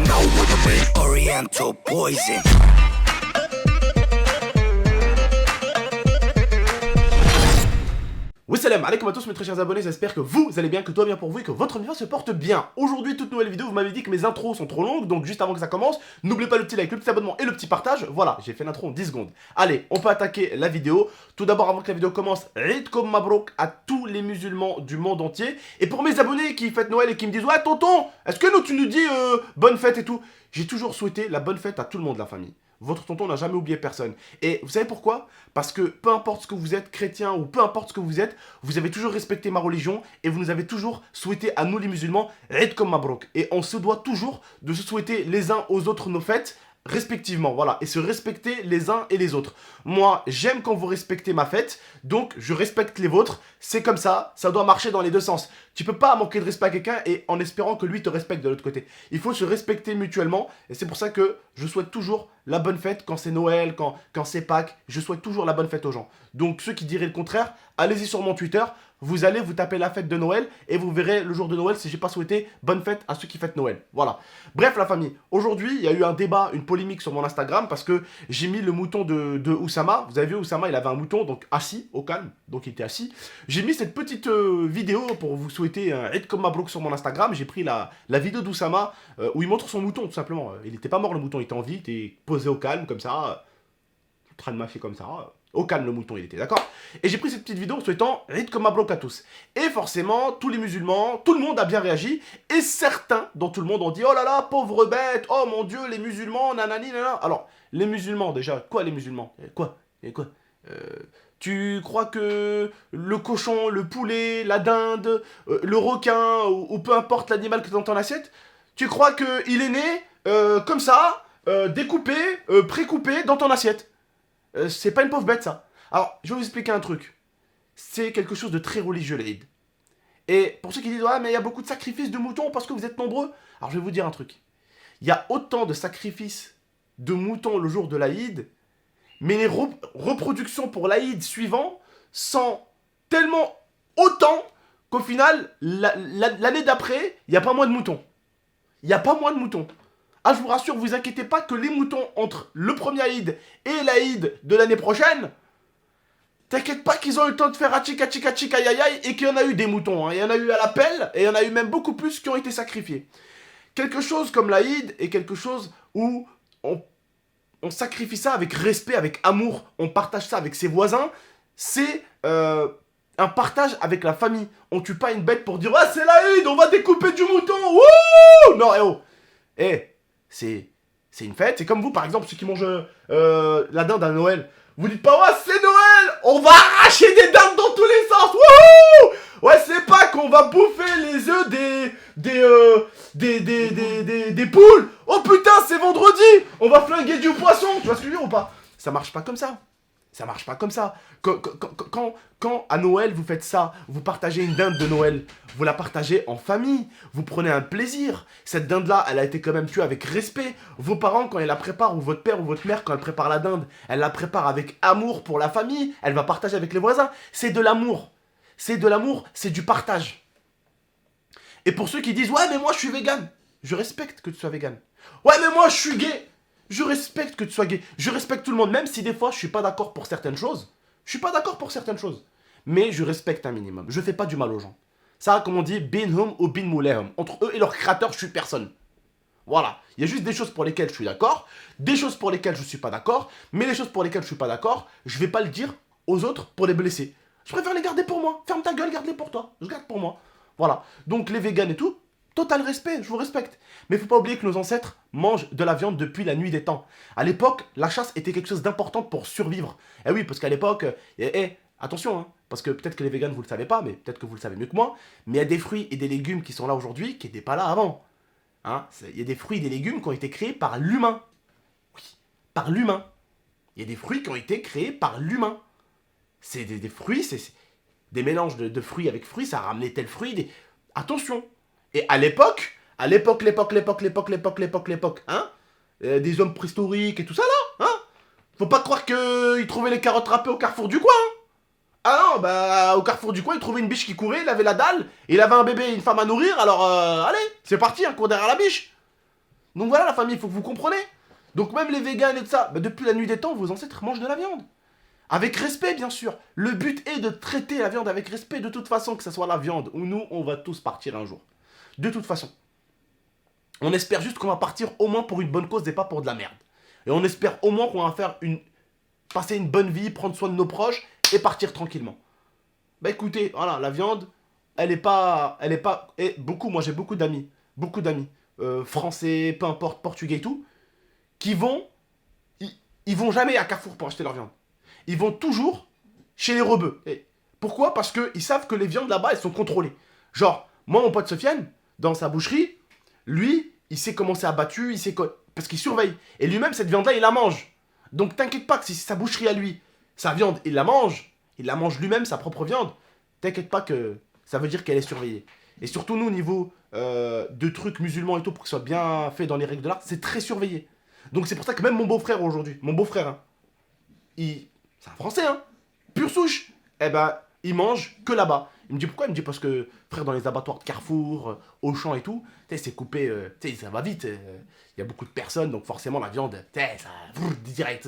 know what I mean. Oriental poison. Oui, salam alaikum à tous mes très chers abonnés, j'espère que vous allez bien, que tout va bien pour vous et que votre vie se porte bien. Aujourd'hui, toute nouvelle vidéo, vous m'avez dit que mes intros sont trop longues, donc juste avant que ça commence, n'oubliez pas le petit like, le petit abonnement et le petit partage. Voilà, j'ai fait l'intro en 10 secondes. Allez, on peut attaquer la vidéo. Tout d'abord, avant que la vidéo commence, Eid Kom Mabrouk à tous les musulmans du monde entier. Et pour mes abonnés qui fêtent Noël et qui me disent « Ouais, tonton, est-ce que tu nous dis bonne fête et tout ?» J'ai toujours souhaité la bonne fête à tout le monde de la famille. Votre tonton n'a jamais oublié personne. Et vous savez pourquoi? Parce que peu importe ce que vous êtes, chrétien ou peu importe ce que vous êtes, vous avez toujours respecté ma religion et vous nous avez toujours souhaité à nous les musulmans Eid Kom Mabrouk. Et on se doit toujours de se souhaiter les uns aux autres nos fêtes respectivement, voilà, et se respecter les uns et les autres. Moi, j'aime quand vous respectez ma fête, donc je respecte les vôtres, c'est comme ça doit marcher dans les deux sens. Tu peux pas manquer de respect à quelqu'un et en espérant que lui te respecte de l'autre côté. Il faut se respecter mutuellement, et c'est pour ça que je souhaite toujours la bonne fête quand c'est Noël, quand c'est Pâques, je souhaite toujours la bonne fête aux gens. Donc ceux qui diraient le contraire, allez-y sur mon Twitter, vous allez vous taper la fête de Noël et vous verrez le jour de Noël si j'ai pas souhaité bonne fête à ceux qui fêtent Noël. Voilà. Bref la famille, aujourd'hui il y a eu un débat, une polémique sur mon Instagram parce que j'ai mis le mouton de Oussama. Vous avez vu Oussama, il avait un mouton donc assis, au calme, donc il était assis. J'ai mis cette petite vidéo pour vous souhaiter un Eid Kom Mabrouk sur mon Instagram. J'ai pris la vidéo d'Oussama où il montre son mouton tout simplement. Il était pas mort le mouton, il était en vie, il était posé au calme comme ça, en train de mâcher comme ça. Au calme le mouton il était, d'accord? Et j'ai pris cette petite vidéo en souhaitant Eid Kom Mabrouk à tous. Et forcément, tous les musulmans, tout le monde a bien réagi. Et certains, dans tout le monde, ont dit « Oh là là, pauvre bête, oh mon Dieu, les musulmans, nanani, nanana. » Alors, les musulmans déjà, quoi les musulmans? Quoi? Et quoi? Tu crois que le cochon, le poulet, la dinde, le requin, ou peu importe l'animal que tu as dans ton assiette, tu crois qu'il est né comme ça, découpé, précoupé dans ton assiette? C'est pas une pauvre bête ça. Alors, je vais vous expliquer un truc. C'est quelque chose de très religieux l'Aïd. Et pour ceux qui disent « Ouais, mais il y a beaucoup de sacrifices de moutons parce que vous êtes nombreux. » Alors, je vais vous dire un truc. Il y a autant de sacrifices de moutons le jour de l'Aïd, mais les reproductions pour l'Aïd suivant sont tellement autant qu'au final, l'année d'après, il n'y a pas moins de moutons. Il n'y a pas moins de moutons. Ah, je vous rassure, vous inquiétez pas que les moutons entre le premier Aïd et l'Aïd de l'année prochaine, t'inquiète pas qu'ils ont eu le temps de faire achika chika chika aïe aïe et qu'il y en a eu des moutons. Hein. Il y en a eu à la pelle et il y en a eu même beaucoup plus qui ont été sacrifiés. Quelque chose comme l'Aïd est quelque chose où on sacrifie ça avec respect, avec amour, on partage ça avec ses voisins. C'est un partage avec la famille. On tue pas une bête pour dire « Ah, c'est l'Aïd, on va découper du mouton. Wouh !» Non, oh. C'est une fête. C'est comme vous, par exemple, ceux qui mangent la dinde à Noël. Vous dites pas, ouais, c'est Noël, on va arracher des dindes dans tous les sens. Wouhou! Ouais, c'est pas qu'on va bouffer les œufs des poules. Oh putain, c'est vendredi, on va flinguer du poisson. Tu vois ce que je veux dire ou pas? Ça marche pas comme ça. Ça marche pas comme ça. Quand à Noël vous faites ça, vous partagez une dinde de Noël, vous la partagez en famille, vous prenez un plaisir. Cette dinde-là, elle a été quand même tuée avec respect. Vos parents, quand ils la préparent, ou votre père ou votre mère, quand elle prépare la dinde, elle la prépare avec amour pour la famille, elle va partager avec les voisins. C'est de l'amour. C'est de l'amour, c'est du partage. Et pour ceux qui disent « Ouais, mais moi je suis vegan », je respecte que tu sois vegan. « Ouais, mais moi je suis gay », je respecte que tu sois gay. Je respecte tout le monde, même si des fois je suis pas d'accord pour certaines choses. Je suis pas d'accord pour certaines choses. Mais je respecte un minimum. Je fais pas du mal aux gens. Ça, comme on dit, bin hum ou bin moulehum. Entre eux et leur créateur, je suis personne. Voilà. Il y a juste des choses pour lesquelles je suis d'accord, des choses pour lesquelles je suis pas d'accord, mais les choses pour lesquelles je suis pas d'accord, je vais pas le dire aux autres pour les blesser. Je préfère les garder pour moi. Ferme ta gueule, garde-les pour toi. Je garde pour moi. Voilà. Donc les végans et tout, total respect, je vous respecte. Mais il ne faut pas oublier que nos ancêtres mangent de la viande depuis la nuit des temps. À l'époque, la chasse était quelque chose d'important pour survivre. Eh oui, parce qu'à l'époque, attention, hein, parce que peut-être que les végans, vous ne le savez pas, mais peut-être que vous le savez mieux que moi, mais il y a des fruits et des légumes qui sont là aujourd'hui qui n'étaient pas là avant. Hein, il y a des fruits et des légumes qui ont été créés par l'humain. Oui, par l'humain. Il y a des fruits qui ont été créés par l'humain. C'est des fruits, c'est des mélanges de fruits avec fruits, ça a ramené tel fruit. Attention. Et à l'époque, hein, des hommes préhistoriques et tout ça là, hein, faut pas croire qu'ils trouvaient les carottes râpées au carrefour du coin, hein. Ah non, bah au carrefour du coin, ils trouvaient une biche qui courait, il avait la dalle, et il avait un bébé et une femme à nourrir, alors allez, c'est parti, un cours derrière la biche. Donc voilà la famille, il faut que vous compreniez. Donc même les véganes et tout ça, bah, depuis la nuit des temps, vos ancêtres mangent de la viande. Avec respect, bien sûr. Le but est de traiter la viande avec respect, de toute façon, que ce soit la viande ou nous, on va tous partir un jour. De toute façon. On espère juste qu'on va partir au moins pour une bonne cause et pas pour de la merde. Et on espère au moins qu'on va passer une bonne vie, prendre soin de nos proches et partir tranquillement. Bah écoutez, voilà, la viande, elle est pas, et moi j'ai beaucoup d'amis, français, peu importe, portugais et tout, qui ils vont jamais à Carrefour pour acheter leur viande. Ils vont toujours chez les rebeux. Et pourquoi? Parce qu'ils savent que les viandes là-bas, elles sont contrôlées. Genre, moi, mon pote Sofiane, dans sa boucherie, lui, il sait comment c'est abattu, il sait parce qu'il surveille. Et lui-même, cette viande-là, il la mange. Donc t'inquiète pas que si c'est sa boucherie à lui, sa viande, il la mange lui-même, sa propre viande, t'inquiète pas que ça veut dire qu'elle est surveillée. Et surtout, nous, au niveau de trucs musulmans et tout, pour que ce soit bien fait dans les règles de l'art, c'est très surveillé. Donc c'est pour ça que même mon beau-frère aujourd'hui, hein, c'est un Français, hein, pure souche, eh ben, il mange que là-bas. Il me dit pourquoi? Il me dit parce que, frère, dans les abattoirs de Carrefour, Auchan et tout, c'est coupé, ça va vite, il y a beaucoup de personnes, donc forcément la viande, ça, direct,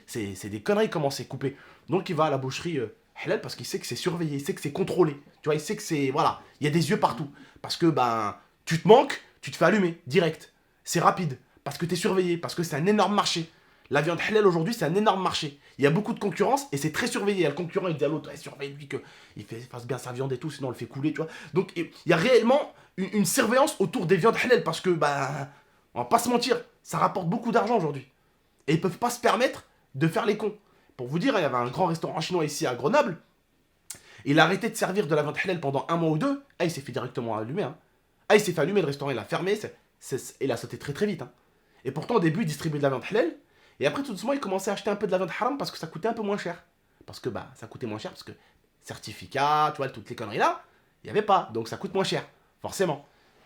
c'est des conneries comment c'est coupé. Donc il va à la boucherie halal parce qu'il sait que c'est surveillé, il sait que c'est contrôlé, tu vois, il sait que c'est, voilà, il y a des yeux partout. Parce que, ben, tu te manques, tu te fais allumer, direct. C'est rapide, parce que t'es surveillé, parce que c'est un énorme marché. La viande halal aujourd'hui, c'est un énorme marché. Il y a beaucoup de concurrence et c'est très surveillé. Il y a le concurrent, il dit à l'autre, surveille lui qu'il fasse bien sa viande et tout, sinon on le fait couler, tu vois. Donc il y a réellement une surveillance autour des viandes halal parce que, bah, on va pas se mentir, ça rapporte beaucoup d'argent aujourd'hui. Et ils peuvent pas se permettre de faire les cons. Pour vous dire, il y avait un grand restaurant chinois ici à Grenoble. Il a arrêté de servir de la viande halal pendant un mois ou deux. Ah, il s'est fait directement allumer. Hein. Ah, il s'est fait allumer, le restaurant, il a fermé. Il a sauté très très vite. Hein. Et pourtant, au début, il distribuait de la viande halal. Et après, tout doucement, il commençait à acheter un peu de la viande haram parce que ça coûtait un peu moins cher. Parce que, bah, ça coûtait moins cher parce que certificat, tu vois, toutes les conneries là, il n'y avait pas. Donc ça coûte moins cher, forcément.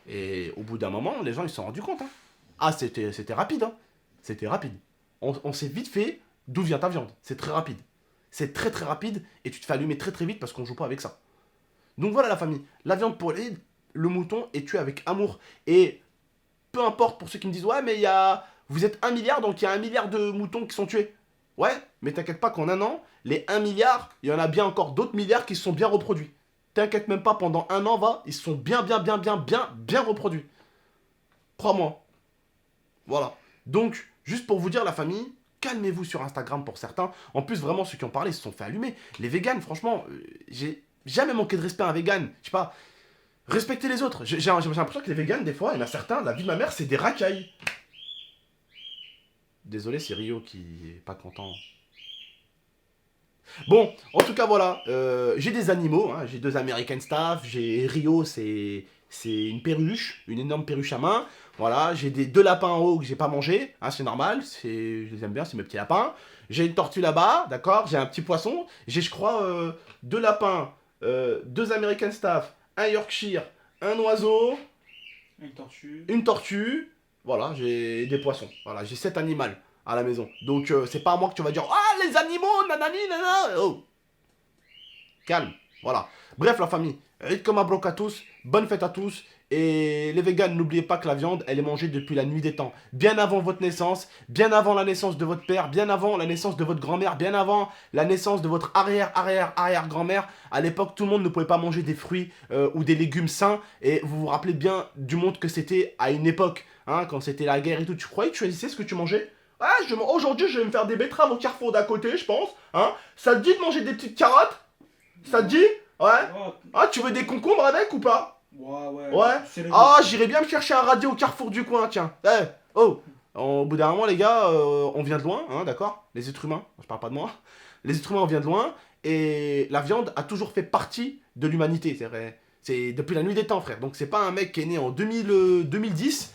Et au bout d'un moment, les gens, ils se sont rendus compte. Hein. Ah, c'était rapide. Hein. C'était rapide. On s'est vite fait d'où vient ta viande. C'est très rapide. C'est très très rapide et tu te fais allumer très très vite parce qu'on joue pas avec ça. Donc voilà la famille. La viande poêlée, le mouton est tué avec amour. Et peu importe pour ceux qui me disent, ouais, mais il y a... Vous êtes 1 milliard, donc il y a 1 milliard de moutons qui sont tués. Ouais, mais t'inquiète pas qu'en un an, les 1 milliard, il y en a bien encore d'autres milliards qui se sont bien reproduits. T'inquiète même pas, pendant un an, ils se sont bien reproduits. Crois-moi. Voilà. Donc, juste pour vous dire, la famille, calmez-vous sur Instagram pour certains. En plus, vraiment, ceux qui ont parlé se sont fait allumer. Les véganes, franchement, j'ai jamais manqué de respect à un végane. Je sais pas, respectez les autres. J'ai l'impression que les véganes, des fois, il y en a certains, la vie de ma mère, c'est des racailles. Désolé, c'est Rio qui est pas content. Bon, en tout cas, voilà. J'ai des animaux. Hein, j'ai 2 American Staff. J'ai Rio, c'est une perruche. Une énorme perruche à main. Voilà. J'ai 2 lapins en haut que j'ai pas mangé. Hein, c'est normal. Je les aime bien, c'est mes petits lapins. J'ai une tortue là-bas. D'accord. J'ai un petit poisson. J'ai, je crois, 2 lapins. 2 American Staff. Un Yorkshire. Un oiseau. Une tortue. Voilà, j'ai des poissons. Voilà, j'ai 7 animaux à la maison. Donc, c'est pas à moi que tu vas dire, ah, les animaux, nanani, nanana. Oh. Calme, voilà. Bref, la famille, Eid comme Mabrok à tous, bonne fête à tous. Et les véganes, n'oubliez pas que la viande, elle est mangée depuis la nuit des temps. Bien avant votre naissance, bien avant la naissance de votre père, bien avant la naissance de votre grand-mère, bien avant la naissance de votre arrière-grand-mère. À l'époque, tout le monde ne pouvait pas manger des fruits ou des légumes sains. Et vous vous rappelez bien du monde que c'était à une époque, hein, quand c'était la guerre et tout. Tu croyais que tu choisissais ce que tu mangeais? Ah, aujourd'hui, je vais me faire des betteraves au Carrefour d'à côté, je pense. Hein. Ça te dit de manger des petites carottes? Ça te dit? Ouais. Ah, tu veux des concombres avec ou pas? Ouais. Ah, j'irais bien me chercher un radis au Carrefour du coin, tiens. Eh, oh. Au bout d'un moment, les gars, on vient de loin, hein, d'accord? Les êtres humains, je parle pas de moi. Les êtres humains, on vient de loin. Et la viande a toujours fait partie de l'humanité, c'est vrai. C'est depuis la nuit des temps, frère. Donc c'est pas un mec qui est né en 2010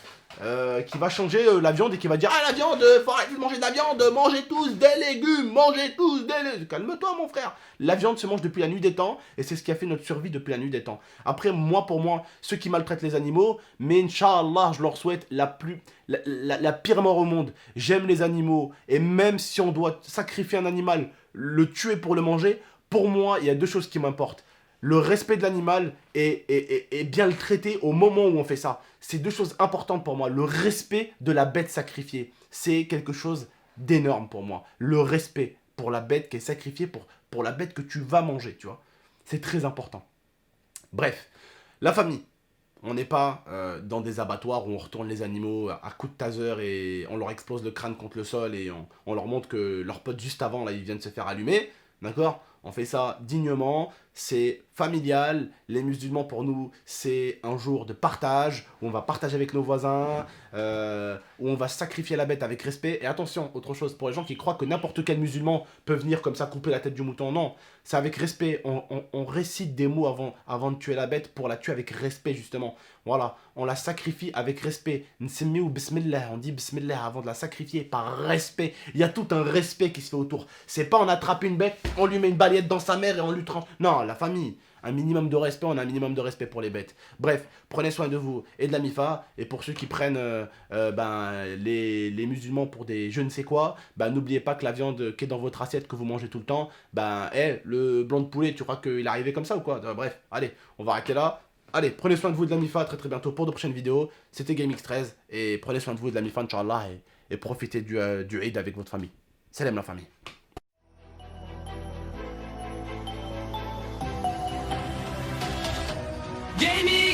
qui va changer la viande et qui va dire, ah, la viande, faut arrêter de manger de la viande, mangez tous des légumes, mangez tous des légumes. Calme-toi, mon frère. La viande se mange depuis la nuit des temps et c'est ce qui a fait notre survie depuis la nuit des temps. Après, pour moi, ceux qui maltraitent les animaux, mais Inch'Allah, je leur souhaite la pire mort au monde. J'aime les animaux et même si on doit sacrifier un animal, le tuer pour le manger, pour moi, il y a 2 choses qui m'importent. le respect de l'animal et bien le traiter au moment où on fait ça. C'est deux choses importantes pour moi. Le respect de la bête sacrifiée, c'est quelque chose d'énorme pour moi. Le respect pour la bête qui est sacrifiée, pour la bête que tu vas manger, tu vois. C'est très important. Bref, la famille. On n'est pas dans des abattoirs où on retourne les animaux à coups de taser et on leur explose le crâne contre le sol et on leur montre que leur pote juste avant, là, ils viennent de se faire allumer. D'accord? On fait ça dignement, c'est familial. Les musulmans, pour nous, c'est un jour de partage, où on va partager avec nos voisins, où on va sacrifier la bête avec respect. Et attention, autre chose, pour les gens qui croient que n'importe quel musulman peut venir comme ça couper la tête du mouton, non. C'est avec respect, on récite des mots avant de tuer la bête pour la tuer avec respect, justement. Voilà, on la sacrifie avec respect. Nsemi ou bismillah, on dit bismillah avant de la sacrifier par respect. Il y a tout un respect qui se fait autour. C'est pas on attrape une bête, on lui met une balayette dans sa mère et on lui tranche. Non, la famille. Un minimum de respect, on a un minimum de respect pour les bêtes. Bref, prenez soin de vous et de la MIFA. Et pour ceux qui prennent les musulmans pour des je ne sais quoi, n'oubliez pas que la viande qui est dans votre assiette que vous mangez tout le temps, le blanc de poulet, tu crois qu'il est arrivé comme ça ou quoi? Bref, allez, on va arrêter là. Allez, prenez soin de vous et de la MIFA, très bientôt pour de prochaines vidéos. C'était GameX13 et prenez soin de vous et de la MIFA, Inch'Allah, et profitez du Eid avec votre famille. Salam la famille. Gaming!